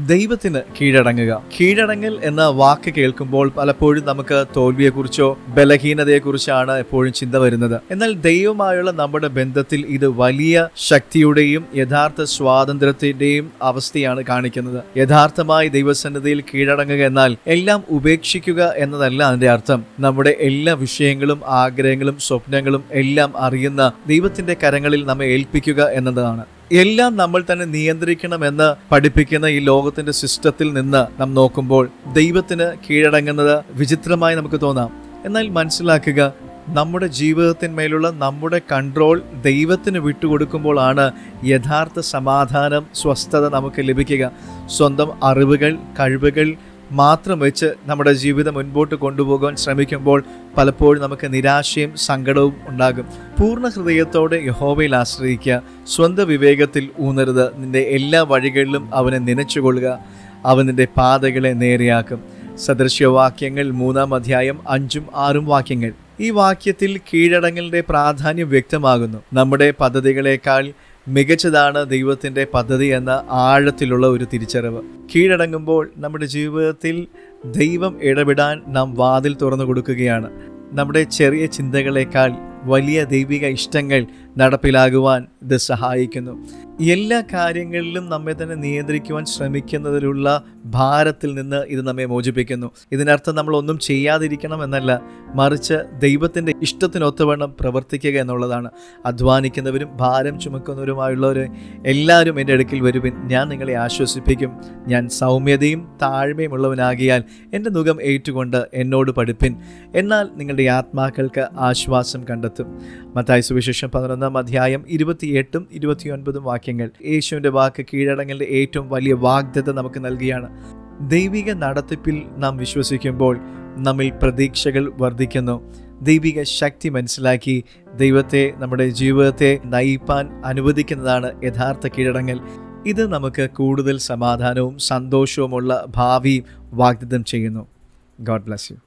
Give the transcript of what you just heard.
ദൈവത്തിന് കീഴടങ്ങുക. കീഴടങ്ങൽ എന്ന വാക്ക് കേൾക്കുമ്പോൾ പലപ്പോഴും നമുക്ക് തോൽവിയെക്കുറിച്ചോ ബലഹീനതയെക്കുറിച്ചാണ് എപ്പോഴും ചിന്ത വരുന്നത്. എന്നാൽ ദൈവമായുള്ള നമ്മുടെ ബന്ധത്തിൽ ഇത് വലിയ ശക്തിയുടെയും യഥാർത്ഥ സ്വാതന്ത്ര്യത്തിന്റെയും അവസ്ഥയാണ് കാണിക്കുന്നത്. യഥാർത്ഥമായി ദൈവസന്നിധിയിൽ കീഴടങ്ങുക എന്നാൽ എല്ലാം ഉപേക്ഷിക്കുക എന്നതല്ല അതിന്റെ അർത്ഥം. നമ്മുടെ എല്ലാ വിഷയങ്ങളും ആഗ്രഹങ്ങളും സ്വപ്നങ്ങളും എല്ലാം അറിയുന്ന ദൈവത്തിന്റെ കരങ്ങളിൽ നമ്മെ ഏൽപ്പിക്കുക എന്നതാണ്. എല്ലാം നമ്മൾ തന്നെ നിയന്ത്രിക്കണമെന്ന് പഠിപ്പിക്കുന്ന ഈ ലോകത്തിന്റെ സിസ്റ്റത്തിൽ നിന്ന് നാം നോക്കുമ്പോൾ ദൈവത്തിന് കീഴടങ്ങുന്നത് വിചിത്രമായി നമുക്ക് തോന്നാം. എന്നാൽ മനസ്സിലാക്കുക, നമ്മുടെ ജീവിതത്തിന്മേലുള്ള നമ്മുടെ കൺട്രോൾ ദൈവത്തിന് വിട്ടുകൊടുക്കുമ്പോഴാണ് യഥാർത്ഥ സമാധാനം, സ്വസ്ഥത നമുക്ക് ലഭിക്കുക. സ്വന്തം അറിവുകൾ, കഴിവുകൾ മാത്രം വെച്ച് നമ്മുടെ ജീവിതം മുൻപോട്ട് കൊണ്ടുപോകാൻ ശ്രമിക്കുമ്പോൾ പലപ്പോഴും നമുക്ക് നിരാശയും സങ്കടവും ഉണ്ടാകും. പൂർണ്ണ ഹൃദയത്തോടെ യഹോവയിൽ ആശ്രയിക്കുക. സ്വന്തം വിവേകത്തിൽ ഊന്നരുത്. നിന്റെ എല്ലാ വഴികളിലും അവനെ നനച്ചുകൊള്ളുക. അവൻ നിന്റെ പാതകളെ നേരെയാക്കും. സദൃശ്യവാക്യങ്ങൾ 3-ാം അധ്യായം 5-6 വാക്യങ്ങൾ. ഈ വാക്യത്തിൽ കീഴടങ്ങലിന്റെ പ്രാധാന്യം വ്യക്തമാകുന്നു. നമ്മുടെ പദ്ധതികളെക്കാൾ മികച്ചതാണ് ദൈവത്തിൻ്റെ പദ്ധതി എന്ന ആഴത്തിലുള്ള ഒരു തിരിച്ചറിവ്. കീഴടങ്ങുമ്പോൾ നമ്മുടെ ജീവിതത്തിൽ ദൈവം ഇടപെടാൻ നാം വാതിൽ തുറന്നു കൊടുക്കുകയാണ്. നമ്മുടെ ചെറിയ ചിന്തകളെക്കാൾ വലിയ ദൈവിക ഇഷ്ടങ്ങൾ നടപ്പിലാകുവാൻ ഇത് സഹായിക്കുന്നു. എല്ലാ കാര്യങ്ങളിലും നമ്മെ തന്നെ നിയന്ത്രിക്കുവാൻ ശ്രമിക്കുന്നതിലുള്ള ഭാരത്തിൽ നിന്ന് ഇത് നമ്മെ മോചിപ്പിക്കുന്നു. ഇതിനർത്ഥം നമ്മൾ ഒന്നും ചെയ്യാതിരിക്കണം എന്നല്ല, മറിച്ച് ദൈവത്തിൻ്റെ ഇഷ്ടത്തിനൊത്തവണ്ണം പ്രവർത്തിക്കുക എന്നുള്ളതാണ്. അധ്വാനിക്കുന്നവരും ഭാരം ചുമക്കുന്നവരുമായുള്ളവർ എല്ലാവരും എൻ്റെ അടുക്കൽ വരുവിൻ, ഞാൻ നിങ്ങളെ ആശ്വസിപ്പിക്കും. ഞാൻ സൗമ്യതയും താഴ്മയും ഉള്ളവനാകിയാൽ എൻ്റെ നുകം ഏറ്റുകൊണ്ട് എന്നോട് പഠിപ്പിൻ, എന്നാൽ നിങ്ങളുടെ ആത്മാക്കൾക്ക് ആശ്വാസം കണ്ടെത്തും. മത്തായി സുവിശേഷം 11-ാം അധ്യായം 28-29 വാക്യങ്ങൾ. യേശുവിൻ്റെ വാക്ക് കീഴടങ്ങലിൻ്റെ ഏറ്റവും വലിയ വാഗ്ദത്ത നമുക്ക് നൽകിയാണ്. ദൈവിക നടത്തിപ്പിൽ നാം വിശ്വസിക്കുമ്പോൾ നമ്മിൽ പ്രതീക്ഷകൾ വർദ്ധിക്കുന്നു. ദൈവിക ശക്തി മനസ്സിലാക്കി ദൈവത്തെ നമ്മുടെ ജീവിതത്തെ നയിപ്പാൻ അനുവദിക്കുന്നതാണ് യഥാർത്ഥ കീഴടങ്ങൽ. ഇത് നമുക്ക് കൂടുതൽ സമാധാനവും സന്തോഷവുമുള്ള ഭാവിയും വാഗ്ദത്തം ചെയ്യുന്നു. God bless you.